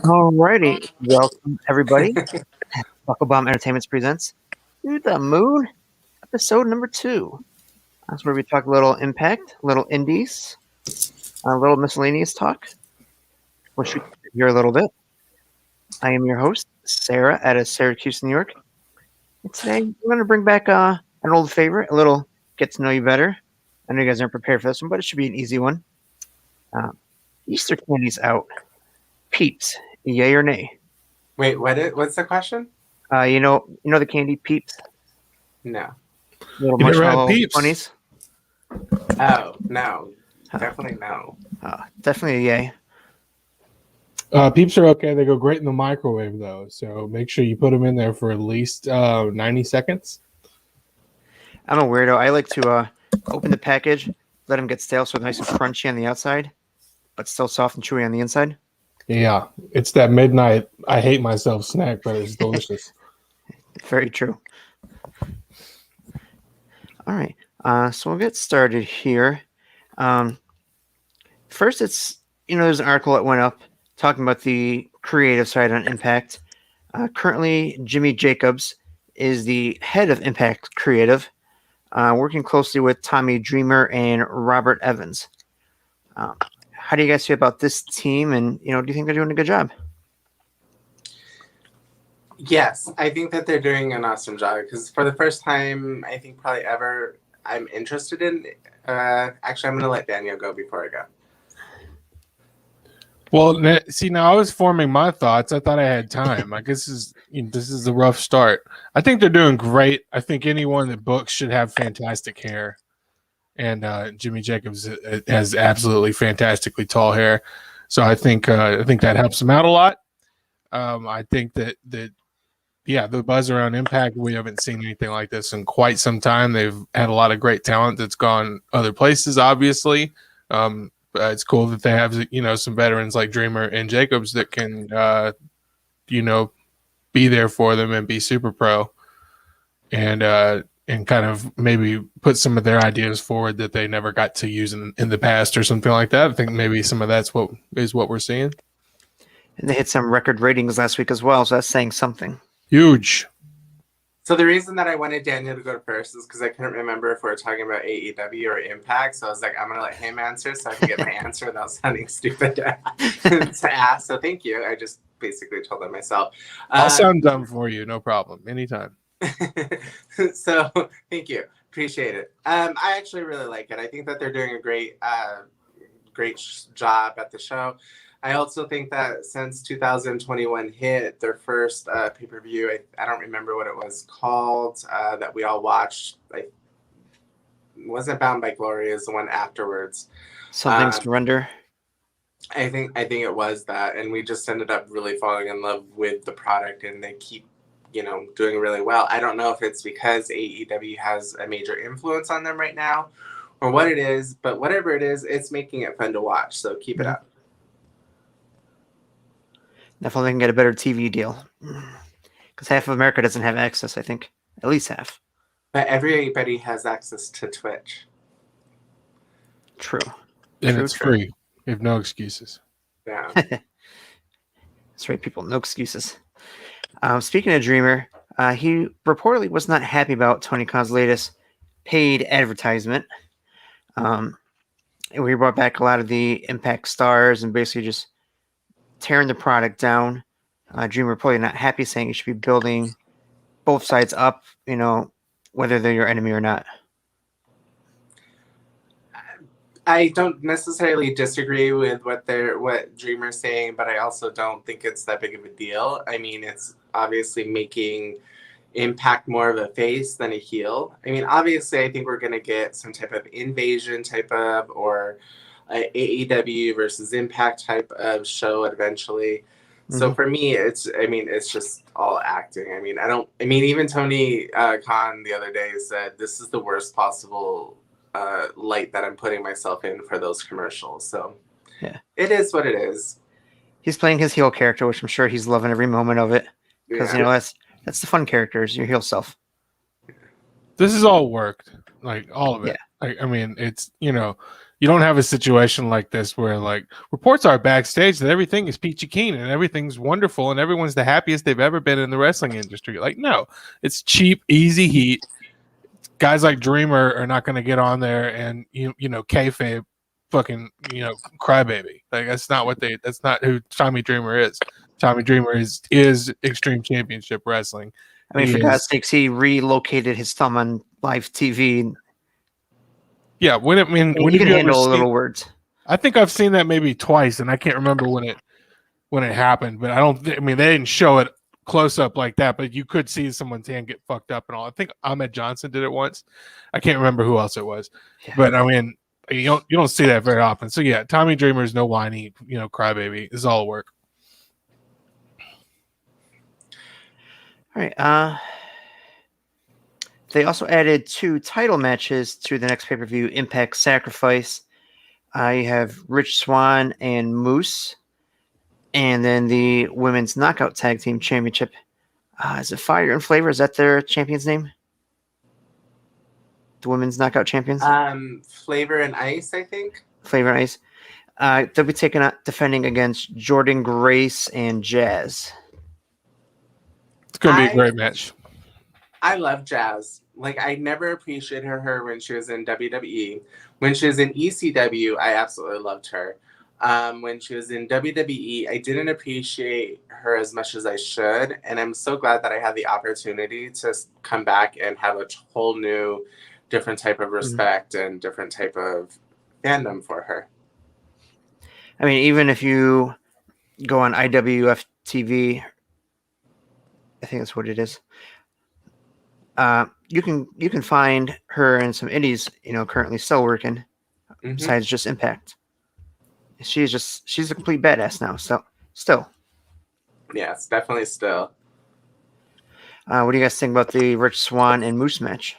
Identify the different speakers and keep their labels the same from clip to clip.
Speaker 1: Alrighty, welcome everybody. BuckleBomb Entertainment presents To the Moon, episode number 2. That's where we talk a little Impact, a little Indies, a little miscellaneous talk. We'll shoot here a little bit. I am your host, Sarah, out of Syracuse, New York. And today we're going to bring back an old favorite, a little get to know you better. I know you guys aren't prepared for this one, but it should be an easy one. Easter candy's out. Peeps, yay or nay?
Speaker 2: Wait, what's the question?
Speaker 1: You know the candy Peeps?
Speaker 2: No.
Speaker 1: Little
Speaker 3: You never had
Speaker 1: marshmallow
Speaker 3: Peeps?
Speaker 1: bunnies?
Speaker 2: Oh, no. Definitely no.
Speaker 1: Definitely a yay.
Speaker 3: Peeps are okay. They go great in the microwave, though. So make sure you put them in there for at least 90 seconds.
Speaker 1: I'm a weirdo. I like to open the package, let them get stale so they're nice and crunchy on the outside, but still soft and chewy on the inside.
Speaker 3: Yeah, it's that midnight I hate myself snack, but it's delicious.
Speaker 1: Very true. All right. So we'll get started here. First, there's an article that went up talking about the creative side on Impact. Currently, Jimmy Jacobs is the head of Impact Creative, working closely with Tommy Dreamer and Robert Evans. how do you guys feel about this team? And do you think they're doing a good job?
Speaker 2: Yes, I think that they're doing an awesome job because for the first time, I think probably ever, I'm interested in. Actually, I'm going to let Daniel go before I go.
Speaker 3: Well, see, now I was forming my thoughts. I thought I had time. I guess this is a rough start. I think they're doing great. I think anyone that books should have fantastic hair. And Jimmy Jacobs has absolutely fantastically tall hair. So I think that helps him out a lot. I think that the buzz around Impact, we haven't seen anything like this in quite some time. They've had a lot of great talent that's gone other places, obviously. It's cool that they have some veterans like Dreamer and Jacobs that can be there for them and be super pro and kind of maybe put some of their ideas forward that they never got to use in the past or something like that. I think maybe some of that's what we're seeing.
Speaker 1: And they hit some record ratings last week as well, so that's saying something.
Speaker 3: Huge.
Speaker 2: So the reason that I wanted Daniel to go first is because I couldn't remember if we were talking about AEW or Impact. So I was like, I'm going to let him answer so I can get my answer without sounding stupid to ask. So thank you. I just basically told them myself.
Speaker 3: I'll sound dumb for you. No problem. Anytime.
Speaker 2: So thank you. Appreciate it. I actually really like it. I think that they're doing a great job at the show. I also think that since 2021 hit, their first pay-per-view, I don't remember what it was called, that we all watched. Like, wasn't Bound by Glory, is the one afterwards.
Speaker 1: Something Surrender.
Speaker 2: I think it was that, and we just ended up really falling in love with the product, and they keep, doing really well. I don't know if it's because AEW has a major influence on them right now, or what it is, but whatever it is, it's making it fun to watch. So keep it up.
Speaker 1: Definitely can get a better TV deal. Because half of America doesn't have access, I think. At least half.
Speaker 2: But everybody has access to Twitch.
Speaker 1: True.
Speaker 3: And it's free. You have no excuses.
Speaker 2: Yeah.
Speaker 1: That's right, people. No excuses. Speaking of Dreamer, he reportedly was not happy about Tony Khan's latest paid advertisement. We brought back a lot of the Impact stars and basically just tearing the product down. Dreamer probably not happy, saying you should be building both sides up, whether they're your enemy or not.
Speaker 2: I don't necessarily disagree with what Dreamer's saying, but I also don't think it's that big of a deal. I mean, it's obviously making Impact more of a face than a heel. I mean, obviously, I think we're going to get some type of invasion or AEW versus Impact type of show eventually. Mm-hmm. So for me, it's just all acting. Even Tony Khan the other day said, this is the worst possible light that I'm putting myself in for those commercials. So yeah, it is what it is.
Speaker 1: He's playing his heel character, which I'm sure he's loving every moment of it. Because, that's the fun characters, your heel self.
Speaker 3: This is all worked, like all of it. Yeah. I mean, it's, you don't have a situation like this where like reports are backstage that everything is peachy keen and everything's wonderful and everyone's the happiest they've ever been in the wrestling industry. Like, no, it's cheap, easy heat. Guys like Dreamer are not going to get on there and kayfabe fucking crybaby. Like that's not who Tommy Dreamer is. Tommy Dreamer is Extreme Championship Wrestling.
Speaker 1: I mean, for God's sakes, he relocated his thumb on live TV.
Speaker 3: Yeah, when
Speaker 1: he can handle little words.
Speaker 3: I think I've seen that maybe twice, and I can't remember when it happened. But they didn't show it close up like that. But you could see someone's hand get fucked up and all. I think Ahmed Johnson did it once. I can't remember who else it was. Yeah. But I mean, you don't see that very often. So yeah, Tommy Dreamer is no whiny, crybaby. This is all work.
Speaker 1: All right. They also added 2 title matches to the next pay-per-view, Impact Sacrifice. You have Rich Swann and Moose. And then the Women's Knockout Tag Team Championship. Is it Fire and Flavor? Is that their champion's name? The Women's Knockout Champions?
Speaker 2: Flavor and Ice, I think.
Speaker 1: Flavor and Ice. They'll be defending against Jordan Grace and Jazz.
Speaker 3: It's going to be a great match.
Speaker 2: I love Jazz. Like, I never appreciated her when she was in WWE. When she was in ECW, I absolutely loved her. when she was in WWE. I didn't appreciate her as much as I should, and I'm so glad that I had the opportunity to come back and have a whole new, different type of respect and different type of fandom for her.
Speaker 1: I mean, even if you go on IWF TV, I think that's what it is. You can find her in some indies, currently still working. Besides just Impact, she's a complete badass now. So still,
Speaker 2: yes, definitely still.
Speaker 1: What do you guys think about the Rich Swann and Moose match?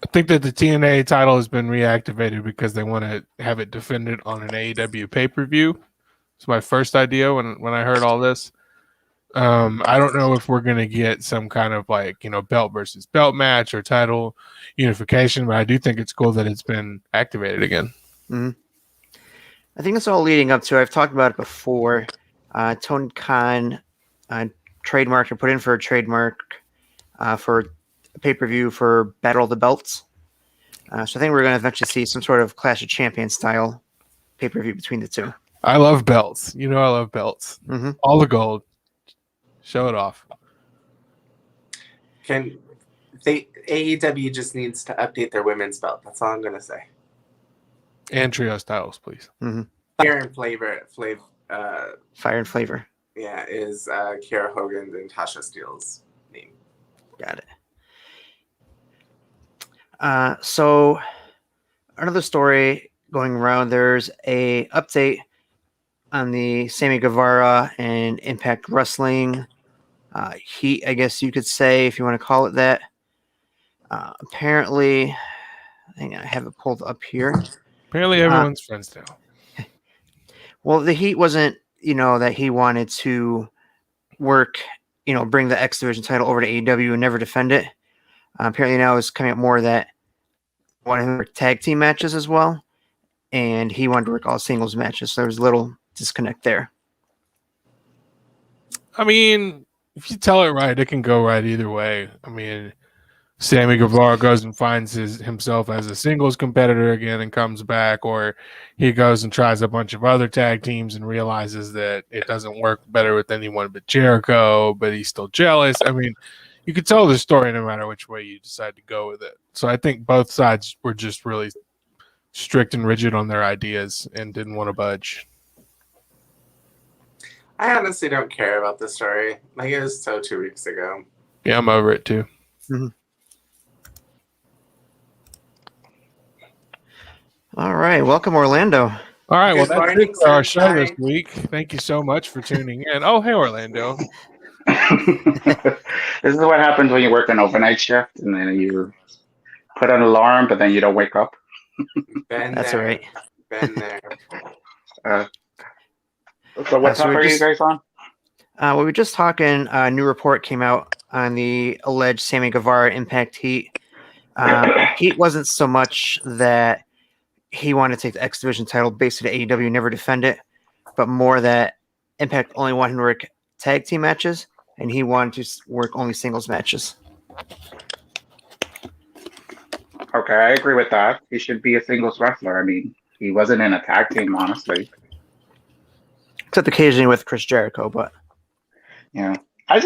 Speaker 3: I think that the TNA title has been reactivated because they want to have it defended on an AEW pay-per-view. It's my first idea when I heard all this. I don't know if we're going to get some kind of belt versus belt match or title unification, but I do think it's cool that it's been activated again.
Speaker 1: Mm-hmm. I think it's all leading up to, I've talked about it before, Tony Khan trademarked or put in for a trademark for a pay-per-view for Battle of the Belts. So I think we're going to eventually see some sort of Clash of Champions style pay-per-view between the two.
Speaker 3: I love belts. I love belts.
Speaker 1: Mm-hmm.
Speaker 3: All the gold. Show it off.
Speaker 2: AEW just needs to update their women's belt. That's all I'm going to say.
Speaker 3: And trios titles, please.
Speaker 1: Mm-hmm.
Speaker 2: Fire and Flavor.
Speaker 1: Fire and Flavor.
Speaker 2: Yeah, is Kiera Hogan and Tasha Steele's name.
Speaker 1: Got it. So another story going around, there's a update on the Sammy Guevara and Impact Wrestling heat, I guess you could say, if you want to call it that. Apparently, I have it pulled up here.
Speaker 3: Apparently everyone's friends now.
Speaker 1: Well, the heat wasn't, that he wanted to work, bring the X Division title over to AEW and never defend it. Apparently now it's coming up more that he wanted to work tag team matches as well. And he wanted to work all singles matches. So there was a little disconnect there.
Speaker 3: I mean, if you tell it right, it can go right either way. I mean, Sammy Guevara goes and finds himself as a singles competitor again and comes back, or he goes and tries a bunch of other tag teams and realizes that it doesn't work better with anyone but Jericho, but he's still jealous. I mean, you could tell the story no matter which way you decide to go with it. So I think both sides were just really strict and rigid on their ideas and didn't want to budge.
Speaker 2: I honestly don't care about the story. It was so 2 weeks ago.
Speaker 3: Yeah, I'm over it too.
Speaker 1: Mm-hmm. All right. Welcome, Orlando.
Speaker 3: All right. Well,
Speaker 2: Good
Speaker 3: that's
Speaker 2: morning,
Speaker 3: it for our show
Speaker 2: sunshine.
Speaker 3: this week. Thank you so much for tuning in. Oh, hey, Orlando.
Speaker 4: This is what happens when you work an overnight shift and then you put an alarm, but then you don't wake up.
Speaker 1: That's all right.
Speaker 2: Been there.
Speaker 4: So what
Speaker 1: So
Speaker 4: topic
Speaker 1: we're
Speaker 4: are you
Speaker 1: just-
Speaker 4: guys on?
Speaker 1: We were just talking. A new report came out on the alleged Sammy Guevara Impact heat. Heat wasn't so much that he wanted to take the X Division title basically to AEW, never defend it, but more that Impact only wanted to work tag team matches, and he wanted to work only singles matches.
Speaker 4: Okay, I agree with that. He should be a singles wrestler. I mean, he wasn't in a tag team, honestly.
Speaker 1: Except occasionally with Chris Jericho, but
Speaker 4: Yeah. I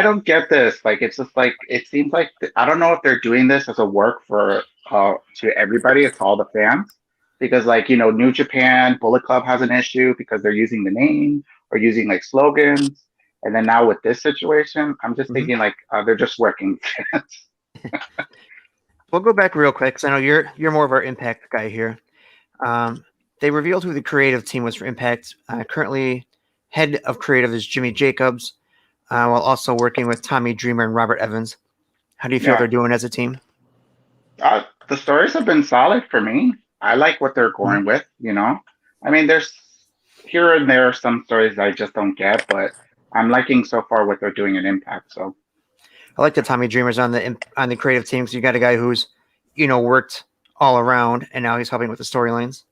Speaker 4: don't get this. It's just it seems like, I don't know if they're doing this as a work for, to everybody, it's all the fans. Because New Japan, Bullet Club has an issue because they're using the name or using slogans. And then now with this situation, I'm just thinking they're just working fans.
Speaker 1: we'll go back real quick because I know you're more of our Impact guy here. They revealed who the creative team was for Impact. Currently, head of creative is Jimmy Jacobs, while also working with Tommy Dreamer and Robert Evans. How do you feel they're doing as a team?
Speaker 4: The stories have been solid for me. I like what they're going with, I mean, there's here and there some stories I just don't get, but I'm liking so far what they're doing in Impact. So
Speaker 1: I like that Tommy Dreamer's on the creative team because you got a guy who's, worked all around, and now he's helping with the storylines.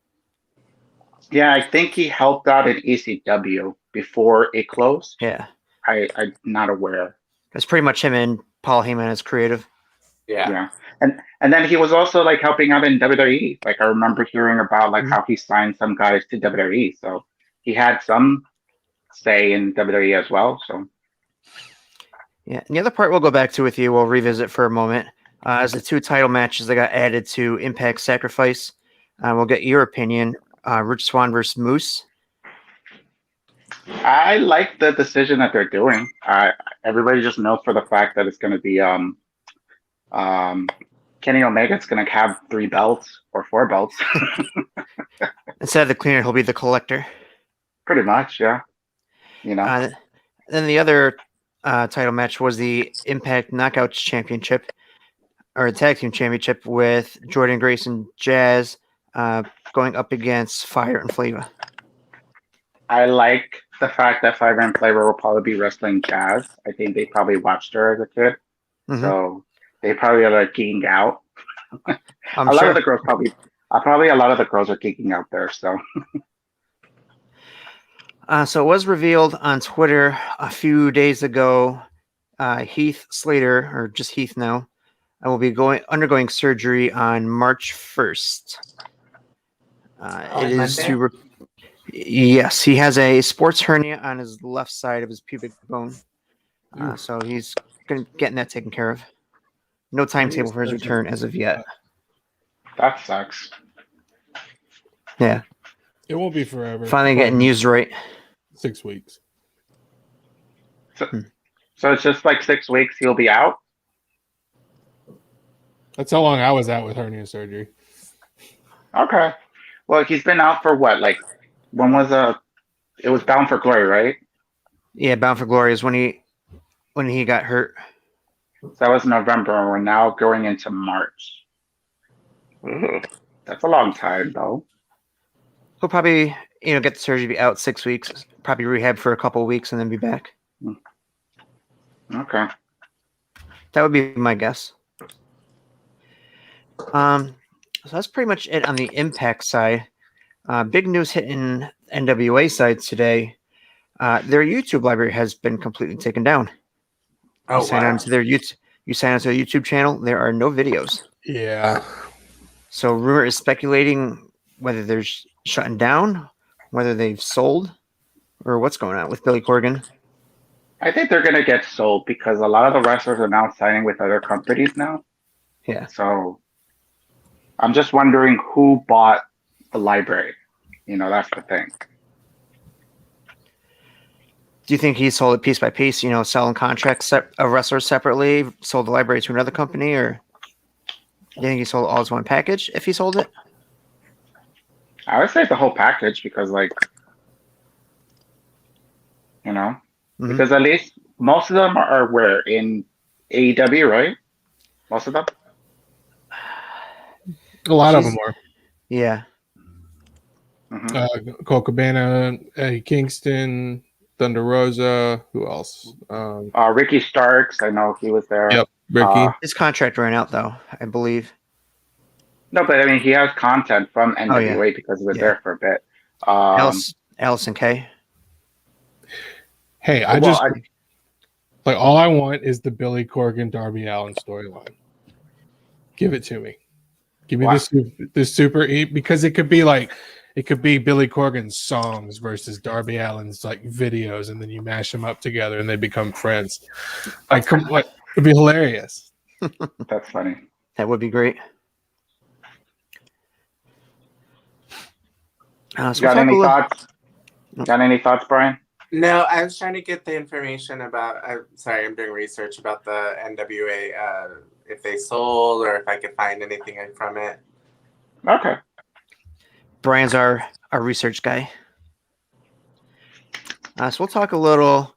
Speaker 4: yeah, I think he helped out in ECW before it closed.
Speaker 1: Yeah,
Speaker 4: I'm not aware.
Speaker 1: it's pretty much him and Paul Heyman as creative.
Speaker 2: Yeah.
Speaker 4: And then he was also like helping out in WWE. Like I remember hearing about like how he signed some guys to WWE. So he had some say in WWE as well. So
Speaker 1: Yeah, and the other part we'll go back to with you, we'll revisit for a moment, is the 2 title matches that got added to Impact Sacrifice. We'll get your opinion. Rich Swann versus Moose.
Speaker 4: I like the decision that they're doing. Everybody just knows for the fact that it's going to be Kenny Omega's going to have 3 belts or 4 belts.
Speaker 1: Instead of the cleaner, he'll be the collector.
Speaker 4: Pretty much, yeah. You know.
Speaker 1: Then the other title match was the Impact Knockouts Championship, or Tag Team Championship, with Jordan Grace and Jazz going up against Fire and Flava.
Speaker 4: I like the fact that Fire and Flavor will probably be wrestling Jazz. I think they probably watched her as a kid, so they probably are like geeking out. A lot of the girls probably a lot of the girls are geeking out there. So,
Speaker 1: so it was revealed on Twitter a few days ago. Heath Slater, or just Heath now, will be undergoing surgery on March 1st. It is to yes, he has a sports hernia on his left side of his pubic bone, so he's getting that taken care of. No timetable for his return as of yet.
Speaker 4: That sucks.
Speaker 1: Yeah,
Speaker 3: it won't be forever.
Speaker 1: Finally getting used right.
Speaker 3: 6 weeks.
Speaker 4: So it's just like 6 weeks he'll be out.
Speaker 3: That's how long I was out with hernia surgery.
Speaker 4: Okay. Well, he's been out for what? Like, when was it was Bound for Glory, right?
Speaker 1: Yeah, Bound for Glory is when he got hurt.
Speaker 4: So that was November, and we're now going into March. Ooh, that's a long time, though.
Speaker 1: He'll probably, get the surgery, be out 6 weeks, probably rehab for a couple of weeks, and then be back.
Speaker 4: Okay.
Speaker 1: That would be my guess. So that's pretty much it on the Impact side. Big news hitting NWA side today. Their YouTube library has been completely taken down.
Speaker 2: Oh,
Speaker 1: you sign on to their YouTube channel. There are no videos.
Speaker 3: Yeah.
Speaker 1: So rumor is speculating whether they're shutting down, whether they've sold, or what's going on with Billy Corgan.
Speaker 4: I think they're going to get sold because a lot of the wrestlers are now signing with other companies now.
Speaker 1: Yeah.
Speaker 4: So I'm just wondering who bought the library. That's the thing.
Speaker 1: Do you think he sold it piece by piece, selling contracts of wrestlers separately, sold the library to another company, or do you think he sold it all as one package if he sold it?
Speaker 4: I would say the whole package because, because at least most of them are where? In AEW, right? Most of them?
Speaker 3: A lot of them are.
Speaker 1: Yeah.
Speaker 3: Colt Cabana, Eddie Kingston, Thunder Rosa. Who else?
Speaker 4: Ricky Starks. I know he was there.
Speaker 3: Yep, Ricky.
Speaker 1: His contract ran out, though, I believe.
Speaker 4: No, but I mean, he has content from NWA because he was there for a bit.
Speaker 1: Allison Kay.
Speaker 3: Hey, all I want is the Billy Corgan Darby Allin storyline. Give it to me. Give me this super because it could be Billy Corgan's songs versus Darby Allin's videos, and then you mash them up together and they become friends. It'd be hilarious.
Speaker 4: That's funny.
Speaker 1: That would be great.
Speaker 4: Got any thoughts? Got any thoughts, Brian?
Speaker 2: No, I was trying to get the information about. I'm doing research about the NWA. If they sold or if I could find anything from it.
Speaker 4: Okay.
Speaker 1: Brian's our research guy. So we'll talk a little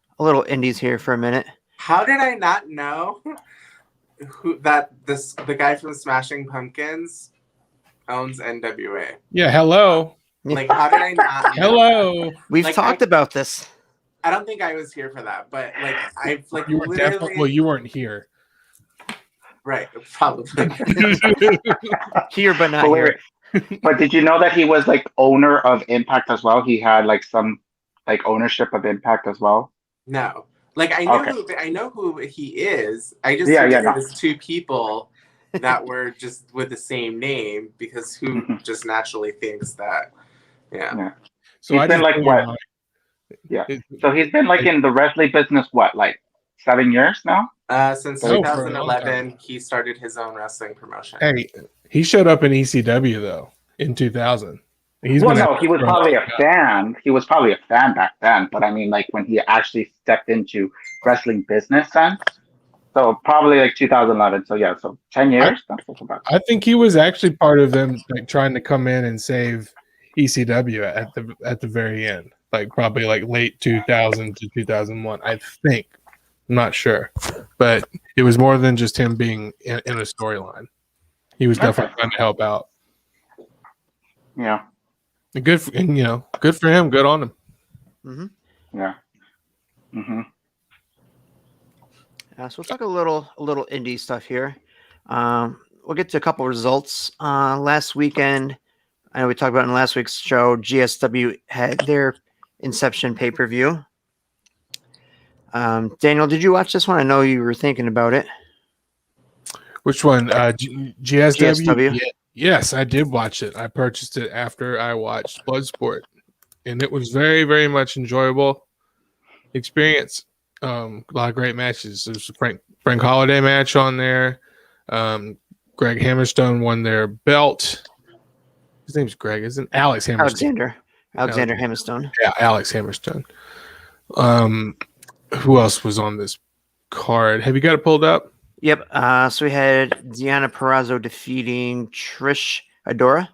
Speaker 1: indies here for a minute.
Speaker 2: How did I not know the guy from Smashing Pumpkins owns NWA?
Speaker 3: Yeah, hello.
Speaker 2: How did I not know?
Speaker 3: Hello.
Speaker 1: We've talked about this.
Speaker 2: I don't think I was here for that, but
Speaker 3: you were definitely you weren't here.
Speaker 2: Right, probably.
Speaker 1: Here but not here.
Speaker 4: But did you know that he was owner of Impact as well? He had some ownership of Impact as well.
Speaker 2: No, I know who he is. I just think it was two people that were just with the same name, because who just naturally thinks that? Yeah.
Speaker 4: Yeah.
Speaker 3: So
Speaker 4: He's
Speaker 3: I
Speaker 4: been
Speaker 3: just
Speaker 4: like
Speaker 3: think
Speaker 4: what?
Speaker 3: about
Speaker 4: Yeah.
Speaker 3: it-
Speaker 4: So he's been like in the wrestling business what, like 7 years now?
Speaker 2: Since
Speaker 3: Oh, for a long time.
Speaker 2: 2011, he started his own wrestling promotion.
Speaker 3: Hey, he showed up in ECW though in 2000. He's
Speaker 4: Well,
Speaker 3: been at
Speaker 4: no, he was
Speaker 3: for a
Speaker 4: probably
Speaker 3: long
Speaker 4: a
Speaker 3: time.
Speaker 4: fan. He was probably a fan back then, but I mean, like when he actually stepped into wrestling business sense. So probably like 2011. So yeah, so 10 years. That's what's about.
Speaker 3: I think he was actually part of them like trying to come in and save ECW at the very end, like probably like late 2000 to 2001. I think, I'm not sure, but it was more than just him being in a storyline. He was definitely trying to help out.
Speaker 4: Yeah.
Speaker 3: And good, good for him. Good on him.
Speaker 1: Mm-hmm.
Speaker 4: Yeah. Mm-hmm.
Speaker 1: So we'll talk a little indie stuff here. We'll get to a couple results. Last weekend, I know we talked about in last week's show, GSW had their Inception pay-per-view. Daniel, did you watch this one? I know you were thinking about it.
Speaker 3: Which one? GSW?
Speaker 1: GSW?
Speaker 3: Yeah. Yes, I did watch it. I purchased it after I watched Bloodsport, and it was very, very much enjoyable experience. A lot of great matches. There's a Frank Holiday match on there. Greg Hammerstone won their belt. His name's Greg, isn't Alex Hammerstone?
Speaker 1: Alexander Hammerstone.
Speaker 3: Yeah, Alex Hammerstone. Who else was on this card? Have you got it pulled up?
Speaker 1: Yep. So we had Deonna Purrazzo defeating Trish Adora.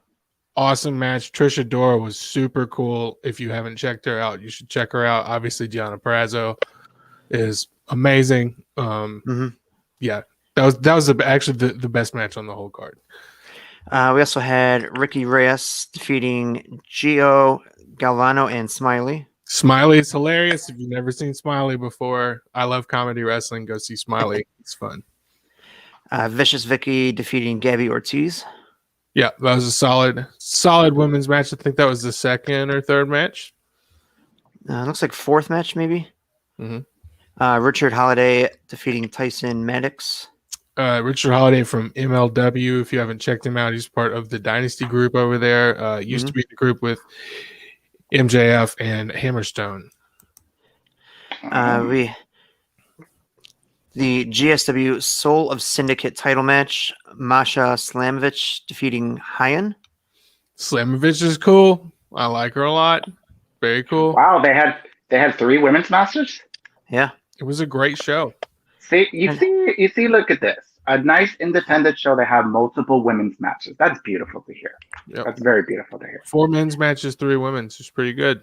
Speaker 3: Awesome match. Trish Adora was super cool. If you haven't checked her out, you should check her out. Obviously, Deonna Purrazzo is amazing. Yeah, that was actually the best match on the whole card.
Speaker 1: We also had Ricky Reyes defeating Gio Galvano and Smiley.
Speaker 3: Smiley is hilarious. If you've never seen Smiley before, I love comedy wrestling. Go see Smiley. It's fun.
Speaker 1: Vicious Vicky defeating Gabby Ortiz.
Speaker 3: Yeah, that was a solid women's match. I think that was the second or third match.
Speaker 1: Looks like fourth match, maybe.
Speaker 3: Mm-hmm.
Speaker 1: Richard Holiday defeating Tyson Maddox.
Speaker 3: Richard Holiday from MLW. If you haven't checked him out, he's part of the Dynasty group over there. Used to be the group with MJF and Hammerstone.
Speaker 1: The GSW Soul of Syndicate title match. Masha Slamovich defeating Hyan.
Speaker 3: Slamovich is cool. I like her a lot. Very cool.
Speaker 4: Wow, they had 3 women's masters.
Speaker 1: Yeah,
Speaker 3: it was a great show.
Speaker 4: See, you see. Look at this. A nice independent show that have multiple women's matches. That's beautiful to hear.
Speaker 3: Yep.
Speaker 4: That's very beautiful to hear.
Speaker 3: 4 men's matches, 3 women's. It's pretty good.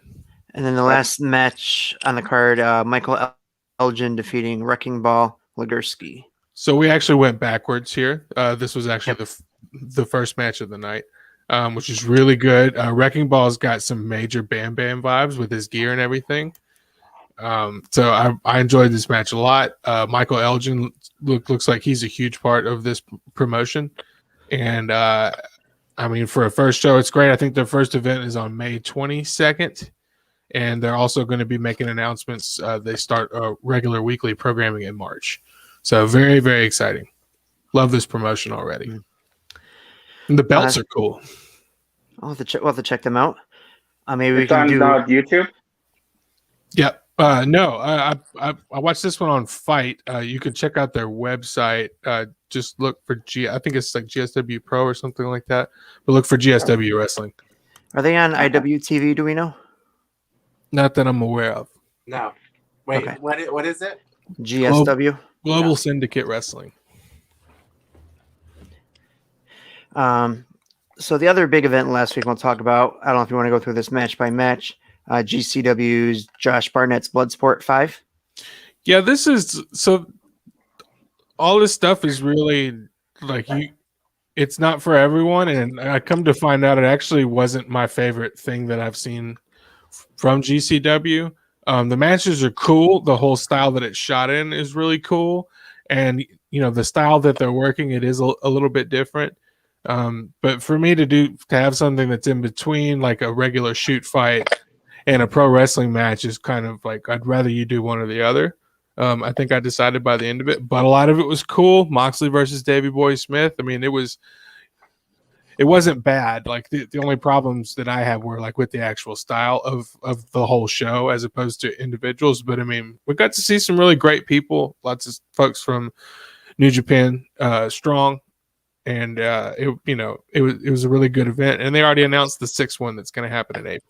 Speaker 1: And then the last match on the card, Michael Elgin defeating Wrecking Ball Legursky.
Speaker 3: So we actually went backwards here. This was actually the first match of the night, which is really good. Wrecking Ball's got some major Bam Bam vibes with his gear and everything. So I enjoyed this match a lot. Michael Elgin looks like he's a huge part of this promotion. And I mean, for a first show, it's great. I think their first event is on May 22nd. And they're also going to be making announcements. They start regular weekly programming in March. So very, very exciting. Love this promotion already. And the belts are cool.
Speaker 1: We'll have to check them out. Maybe we
Speaker 4: It's
Speaker 1: can
Speaker 4: on
Speaker 1: do
Speaker 4: YouTube.
Speaker 3: Yeah. No, I watched this one on Fight. You can check out their website. Just look for I think it's like GSW Pro or something like that. But look for GSW Wrestling.
Speaker 1: Are they on IWTV? Do we know?
Speaker 3: Not that I'm aware of.
Speaker 2: No. Wait,
Speaker 1: Okay.
Speaker 2: what is it?
Speaker 1: GSW?
Speaker 3: Global Syndicate Wrestling.
Speaker 1: So the other big event last week we'll talk about, I don't know if you want to go through this match by match, GCW's Josh Barnett's Bloodsport 5.
Speaker 3: Yeah, this is so all this stuff is really like it's not for everyone, and I come to find out it actually wasn't my favorite thing that I've seen from GCW. The matches are cool. The whole style that it's shot in is really cool, and the style that they're working, it is a little bit different. But for me to have something that's in between like a regular shoot fight and a pro wrestling match is kind of like I'd rather you do one or the other. I think I decided by the end of it, but a lot of it was cool. Moxley versus Davey Boy Smith. I mean, it wasn't bad. Like the only problems that I had were like with the actual style of the whole show as opposed to individuals. But I mean, we got to see some really great people, lots of folks from New Japan Strong, and it was a really good event. And they already announced the sixth one that's going to happen in April.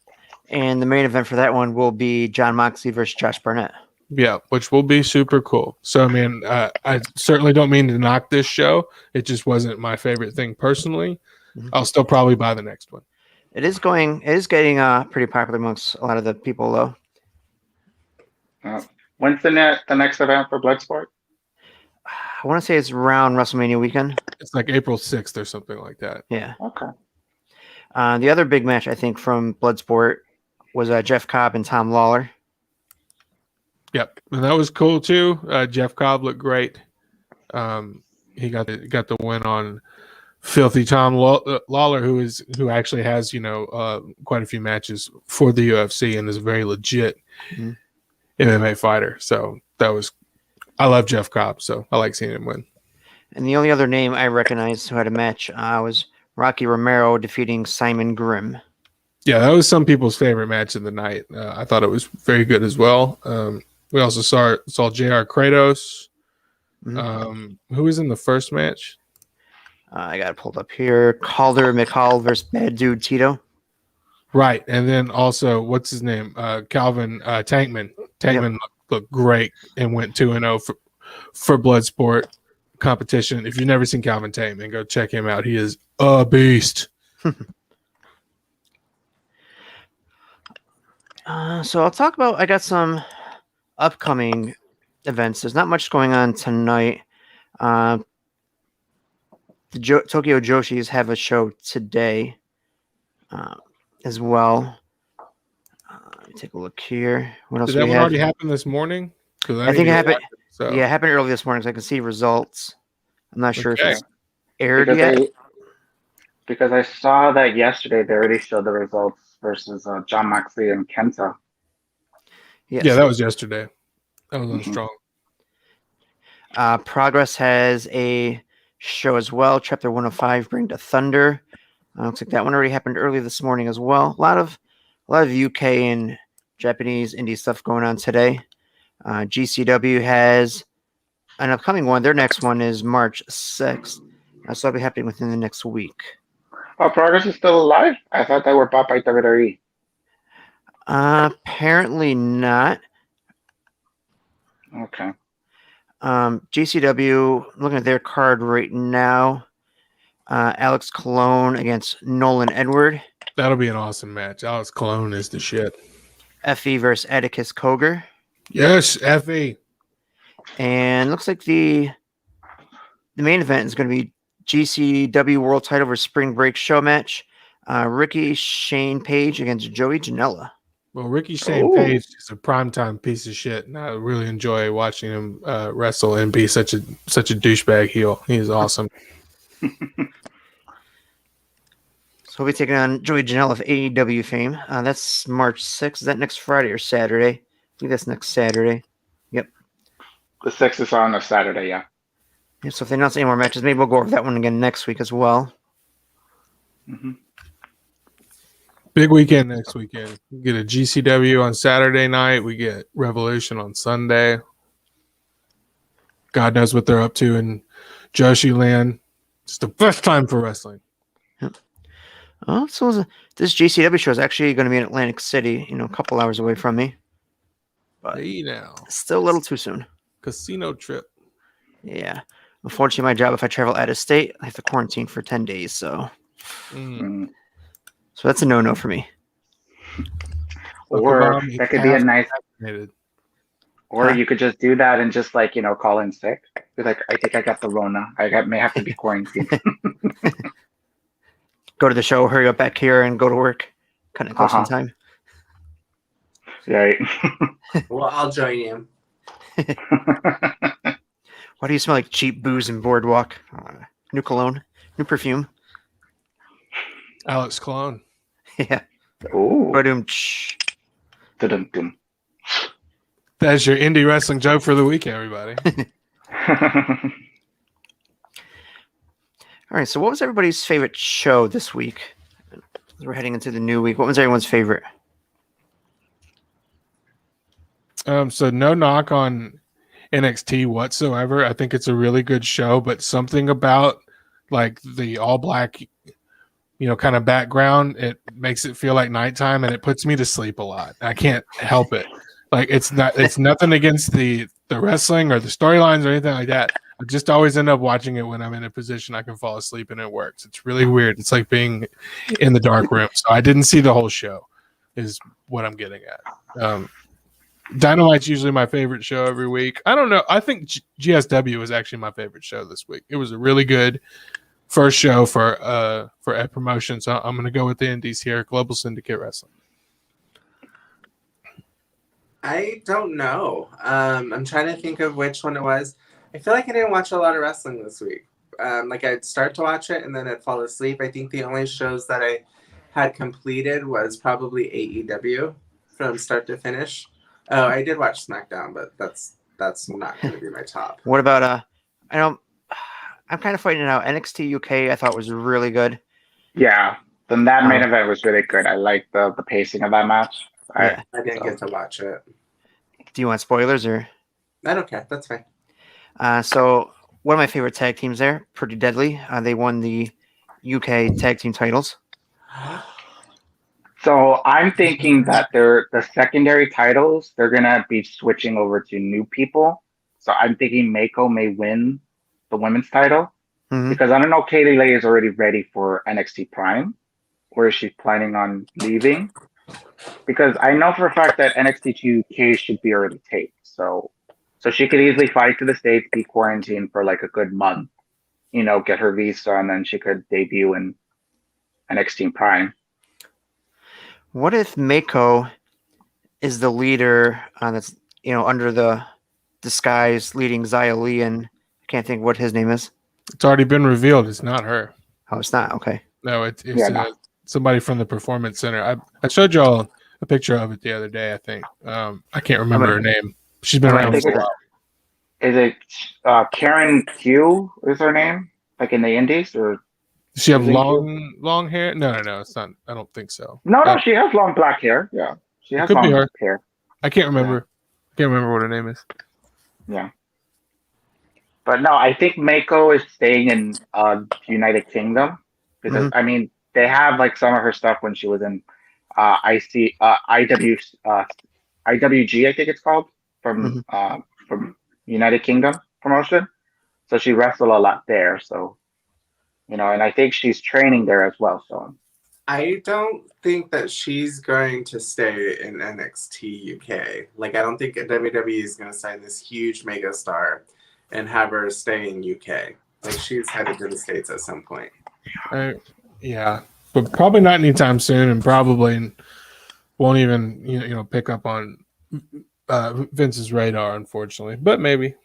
Speaker 1: And the main event for that one will be John Moxley versus Josh Barnett.
Speaker 3: Yeah, which will be super cool. So, I mean, I certainly don't mean to knock this show. It just wasn't my favorite thing personally.
Speaker 1: Mhm.
Speaker 3: I'll still probably buy the next one.
Speaker 1: It is getting pretty popular amongst a lot of the people, though.
Speaker 4: When's the next event for Bloodsport?
Speaker 1: I want to say it's around WrestleMania weekend.
Speaker 3: It's like April 6th or something like that.
Speaker 1: Yeah.
Speaker 4: Okay.
Speaker 1: The other big match, I think, from Bloodsport was Jeff Cobb and Tom Lawler.
Speaker 3: Yep, and that was cool too. Jeff Cobb looked great. He got the win on Filthy Tom Lawler, who actually has quite a few matches for the UFC and is a very legit MMA fighter. So I love Jeff Cobb, so I like seeing him win.
Speaker 1: And the only other name I recognized who had a match was Rocky Romero defeating Simon Grimm.
Speaker 3: Yeah, that was some people's favorite match of the night. I thought it was very good as well. We also saw JR Kratos. Who was in the first match?
Speaker 1: I got it pulled up here. Calder McCall versus Bad Dude Tito.
Speaker 3: Right, and then also what's his name? Calvin Tankman. Tankman looked great and went 2-0 for Bloodsport competition. If you've never seen Calvin Tankman, go check him out. He is a beast.
Speaker 1: So I'll talk about. I got some upcoming events. There's not much going on tonight. The Tokyo Joshis have a show today as well. Let me take a look here. What else
Speaker 3: Did
Speaker 1: do
Speaker 3: that
Speaker 1: we
Speaker 3: one
Speaker 1: have?
Speaker 3: already happen this morning?
Speaker 1: I think it happened.
Speaker 3: So.
Speaker 1: Yeah, it happened early this morning, so I can see results. I'm not sure if it's aired
Speaker 4: because
Speaker 1: yet.
Speaker 4: Because I saw that yesterday, they already showed the results versus John Moxley and Kenta.
Speaker 1: Yes.
Speaker 3: Yeah, that was yesterday. That was on Strong.
Speaker 1: Progress has a show as well. Chapter 105, Bring to Thunder. Looks like that one already happened early this morning as well. A lot of UK and Japanese indie stuff going on today. GCW has an upcoming one. Their next one is March 6th. So that'll be happening within the next week.
Speaker 4: Oh, Progress is still alive? I thought they were bought by WWE.
Speaker 1: Apparently not.
Speaker 4: Okay.
Speaker 1: GCW, looking at their card right now. Alex Colon against Nolan Edward.
Speaker 3: That'll be an awesome match. Alex Colon is the shit.
Speaker 1: Effie versus Atticus Cogar.
Speaker 3: Yes, Effie.
Speaker 1: And looks like the main event is going to be GCW World Title versus Spring Break show match. Ricky Shane Page against Joey Janela.
Speaker 3: Well, Ricky Shane Page is a primetime piece of shit, and I really enjoy watching him wrestle and be such a douchebag heel. He is awesome.
Speaker 1: So we'll be taking on Joey Janela of AEW fame. That's March 6th. Is that next Friday or Saturday? I think that's next Saturday. Yep.
Speaker 4: The 6th is on a Saturday, yeah.
Speaker 1: So if they announce any more matches, maybe we'll go over that one again next week as well.
Speaker 4: Mm-hmm.
Speaker 3: Big weekend next weekend. We get a GCW on Saturday night. We get Revolution on Sunday. God knows what they're up to in Joshi Land. It's the best time for wrestling.
Speaker 1: Yep. Oh, so this GCW show is actually going to be in Atlantic City, a couple hours away from me. But
Speaker 3: hey now.
Speaker 1: Still a little too soon.
Speaker 3: Casino trip.
Speaker 1: Yeah. Unfortunately, my job, if I travel out of state, I have to quarantine for 10 days. So that's a no-no for me.
Speaker 4: Or that could be a nice... Or you could just do that and just call in sick. Be like, I think I got the Rona. I may have to be quarantined.
Speaker 1: Go to the show, hurry up back here, and go to work. Kind of close in time.
Speaker 4: Right.
Speaker 2: Well, I'll join you.
Speaker 1: Why do you smell like cheap booze and boardwalk? New cologne, new perfume.
Speaker 3: Alex Cologne.
Speaker 1: Yeah.
Speaker 4: Ooh.
Speaker 1: Ba-dum.
Speaker 4: Dum-dum.
Speaker 3: That's your indie wrestling joke for the week, everybody.
Speaker 1: All right. So, what was everybody's favorite show this week? As we're heading into the new week, what was everyone's favorite?
Speaker 3: So no knock on NXT whatsoever. I think it's a really good show, but something about like the all black, kind of background, it makes it feel like nighttime, and it puts me to sleep a lot. I can't help it. Like it's nothing against the wrestling or the storylines or anything like that. I just always end up watching it when I'm in a position I can fall asleep and it works. It's really weird. It's like being in the dark room. So I didn't see the whole show, is what I'm getting at. Dynamite's usually my favorite show every week. I don't know. I think GSW was actually my favorite show this week. It was a really good first show for a promotion. So I'm going to go with the indies here. Global Syndicate Wrestling.
Speaker 2: I don't know. I'm trying to think of which one it was. I feel like I didn't watch a lot of wrestling this week. Like I'd start to watch it and then I'd fall asleep. I think the only shows that I had completed was probably AEW from start to finish. Oh, I did watch SmackDown, but that's not going to be my top.
Speaker 1: What about I'm kind of fighting it out. NXT UK I thought was really good.
Speaker 4: Yeah, then that main event was really good. I liked the pacing of that match.
Speaker 1: Yeah.
Speaker 2: I didn't get to watch it.
Speaker 1: Do you want spoilers or?
Speaker 2: I don't care. That's fine.
Speaker 1: So one of my favorite tag teams there, Pretty Deadly. They won the UK tag team titles.
Speaker 4: So I'm thinking that the secondary titles, they're gonna be switching over to new people. So I'm thinking Mako may win the women's title because I don't know Katie Lay is already ready for NXT Prime, or is she planning on leaving? Because I know for a fact that NXT 2K should be already taped. So she could easily fly to the States, be quarantined for like a good month, get her visa, and then she could debut in NXT Prime.
Speaker 1: What if Mako is the leader that's under the disguise leading Xia Li, and I can't think what his name is.
Speaker 3: It's already been revealed. It's not her.
Speaker 1: Oh, it's not? Okay.
Speaker 3: No, it's somebody from the Performance Center. I showed y'all a picture of it the other day, I think. I can't remember her name. She's been around for a while.
Speaker 4: Is it Karen Q is her name? Like in the indies? Or
Speaker 3: does she have long hair? No, it's not. I don't think so.
Speaker 4: No, she has long black hair. Yeah. She has long black hair.
Speaker 3: I can't remember. I can't remember what her name is.
Speaker 4: Yeah. But no, I think Mako is staying in United Kingdom because I mean they have like some of her stuff when she was in IWG, I think it's called, from United Kingdom promotion. So she wrestled a lot there. So and I think she's training there as well. So
Speaker 2: I don't think that she's going to stay in NXT UK. Like I don't think WWE is going to sign this huge mega star and have her stay in UK. Like she's headed to the States at some point.
Speaker 3: Yeah, but probably not anytime soon, and probably won't even pick up on Vince's radar, unfortunately. But maybe.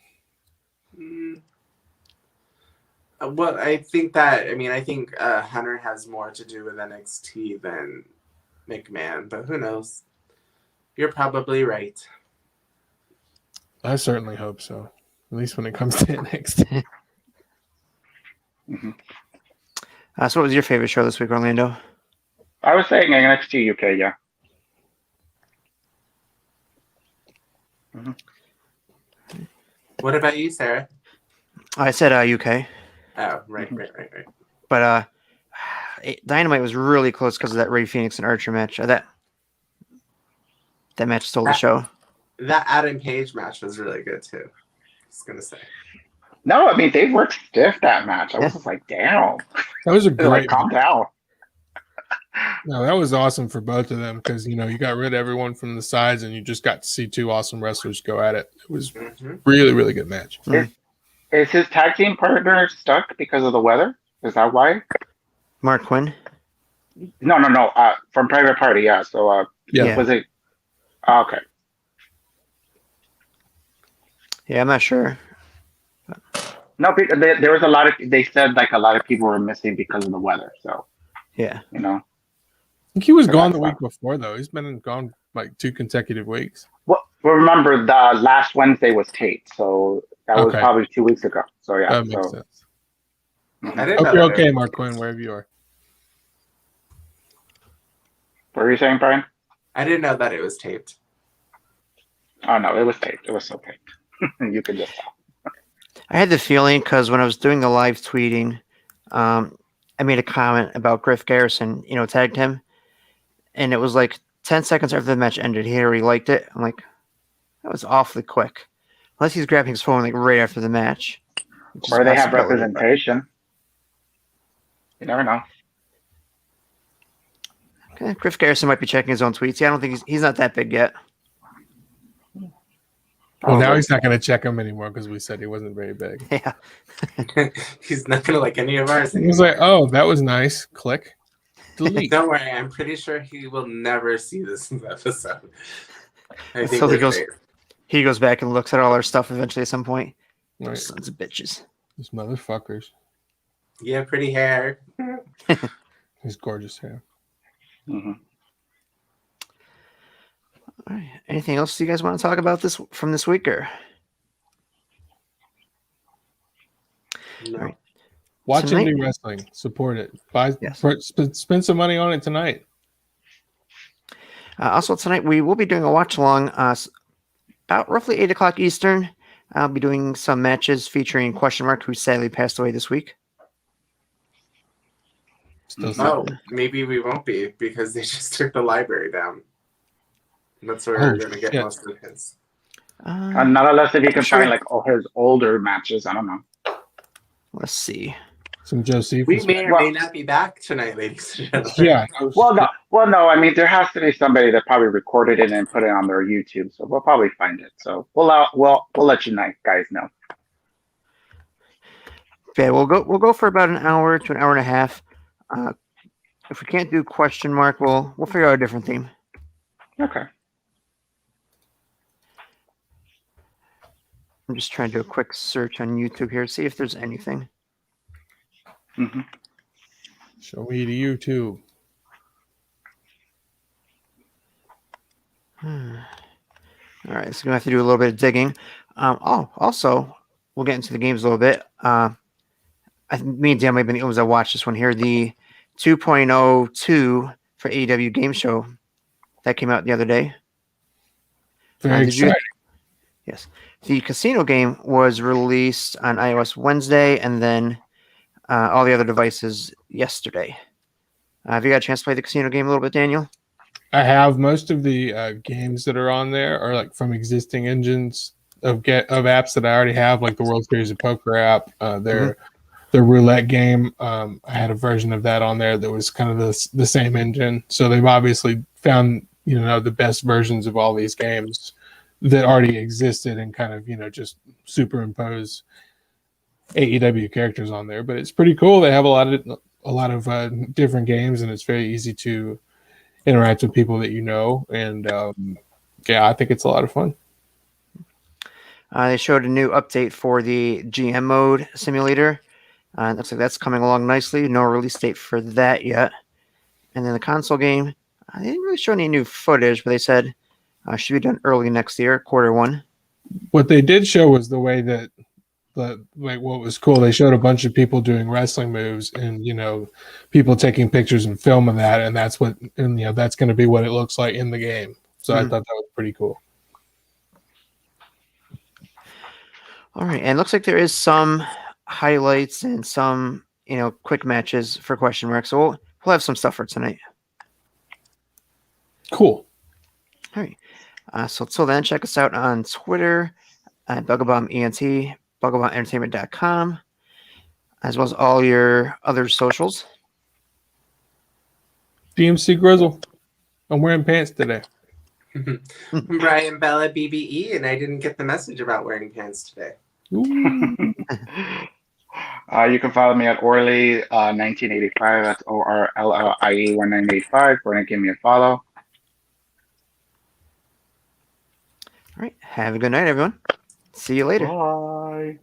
Speaker 2: Well, I think Hunter has more to do with NXT than McMahon, but who knows? You're probably right.
Speaker 3: I certainly hope so. At least when it comes to NXT.
Speaker 1: So what was your favorite show this week, Orlando?
Speaker 4: I was saying NXT UK, yeah.
Speaker 2: What about you, Sarah?
Speaker 1: I said UK.
Speaker 2: Oh, right.
Speaker 1: But Dynamite was really close because of that Ray Phoenix and Archer match. That match stole the show.
Speaker 2: That Adam Page match was really good too. I was gonna say.
Speaker 4: No, I mean they worked stiff that match. I was just like, damn.
Speaker 3: That was a great.
Speaker 4: Calm down.
Speaker 3: No, that was awesome for both of them because you got rid of everyone from the sides and you just got to see two awesome wrestlers go at it. It was really, really good match.
Speaker 4: Is his tag team partner stuck because of the weather? Is that why?
Speaker 1: Mark Quinn?
Speaker 4: No. From Private Party, yeah. So
Speaker 1: yeah.
Speaker 4: Was it? Okay.
Speaker 1: Yeah, I'm not sure.
Speaker 4: No, there was a lot of. They said like a lot of people were missing because of the weather. So
Speaker 1: yeah,
Speaker 3: I think he was gone the week before though. He's been gone like 2 consecutive weeks.
Speaker 4: Well, remember the last Wednesday was taped, so that was
Speaker 3: Okay.
Speaker 4: probably 2 weeks ago. So yeah,
Speaker 3: That makes sense.
Speaker 2: I didn't
Speaker 3: Hope
Speaker 2: know
Speaker 3: you're
Speaker 2: that.
Speaker 3: okay, Mark Quinn, wherever you are.
Speaker 4: What were you saying, Brian?
Speaker 2: I didn't know that it was taped.
Speaker 4: Oh no, it was taped. It was so taped. You could just tell.
Speaker 1: I had the feeling because when I was doing the live tweeting, I made a comment about Griff Garrison, tagged him, and it was like 10 seconds after the match ended, he already liked it. I'm like, that was awfully quick. Unless he's grabbing his phone like right after the match.
Speaker 4: Or they have representation. You never know.
Speaker 1: Okay, Griff Garrison might be checking his own tweets. Yeah, I don't think he's not that big yet.
Speaker 3: Well, now he's not going to check him anymore because we said he wasn't very big.
Speaker 1: Yeah.
Speaker 2: He's not gonna like any of ours
Speaker 3: He
Speaker 2: anymore.
Speaker 3: was like, "Oh, that was nice." Click, delete.
Speaker 2: Don't worry, I'm pretty sure he will never see this episode. I think
Speaker 1: So
Speaker 2: we're safe.
Speaker 1: he goes back and looks at all our stuff eventually at some point.
Speaker 3: Right.
Speaker 1: Sons of bitches.
Speaker 3: These motherfuckers.
Speaker 2: Yeah, pretty hair.
Speaker 3: His gorgeous hair.
Speaker 4: Mm-hmm.
Speaker 1: All right. Anything else you guys want to talk about from this week, or?
Speaker 2: No.
Speaker 1: All right.
Speaker 3: Watch
Speaker 1: Tonight-
Speaker 3: indie wrestling. Support it.
Speaker 1: Yes.
Speaker 3: Spend some money on it tonight.
Speaker 1: Also, tonight we will be doing a watch along about roughly 8 o'clock Eastern. I'll be doing some matches featuring Question Mark, who sadly passed away this week.
Speaker 3: Still
Speaker 2: No, maybe we won't be because they just took the library down. That's where
Speaker 3: Oh,
Speaker 2: we're gonna get
Speaker 3: shit.
Speaker 2: most of his.
Speaker 4: Not unless if you can
Speaker 1: Sure.
Speaker 4: find like all his older matches. I don't know.
Speaker 1: Let's see.
Speaker 3: some Josephus.
Speaker 2: We may or
Speaker 4: Well-
Speaker 2: may not be back tonight, ladies and gentlemen.
Speaker 3: Yeah.
Speaker 4: Well, no. I mean, there has to be somebody that probably recorded it and put it on their YouTube, so we'll probably find it. So we'll let you guys know.
Speaker 1: Okay, we'll go for about an hour to an hour and a half. If we can't do Question Mark, we'll figure out a different theme.
Speaker 4: Okay.
Speaker 1: I'm just trying to do a quick search on YouTube here, see if there's anything.
Speaker 4: Mm-hmm.
Speaker 3: Show me to YouTube.
Speaker 1: All right, so we're gonna have to do a little bit of digging. Also, we'll get into the games a little bit. Me and Dan might have been the only ones that watched this one here. The 2.02 for AEW Game Show that came out the other day.
Speaker 3: Very exciting.
Speaker 1: Yes, the casino game was released on iOS Wednesday, and then all the other devices yesterday. Have you got a chance to play the casino game a little bit, Daniel?
Speaker 3: I have most of the games that are on there are like from existing engines of apps that I already have, like the World Series of Poker app. Their roulette game. I had a version of that on there that was kind of the same engine. So they've obviously found the best versions of all these games that already existed and kind of just superimpose AEW characters on there. But it's pretty cool. They have a lot of different games, and it's very easy to interact with people that you know. And I think it's a lot of fun.
Speaker 1: They showed a new update for the GM mode simulator. It looks like that's coming along nicely. No release date for that yet. And then the console game, they didn't really show any new footage, but they said should be done early next year, Q1.
Speaker 3: What they did show was the way that what was cool. They showed a bunch of people doing wrestling moves, and people taking pictures and filming that, and that's going to be what it looks like in the game. So I thought that was pretty cool.
Speaker 1: All right, and it looks like there is some highlights and some quick matches for Question Mark. So we'll have some stuff for tonight.
Speaker 3: Cool.
Speaker 1: All right. So until then, check us out on Twitter at BuckleBomb ENT, BuckleBombEntertainment.com, as well as all your other socials.
Speaker 3: DMC Grizzle. I'm wearing pants today.
Speaker 2: Brian Bella BBE, and I didn't get the message about wearing pants today.
Speaker 3: Ooh.
Speaker 4: You can follow me at Orly 1985. That's ORLLIE 1985. Go ahead and give me a follow.
Speaker 1: All right. Have a good night, everyone. See you later.
Speaker 4: Bye.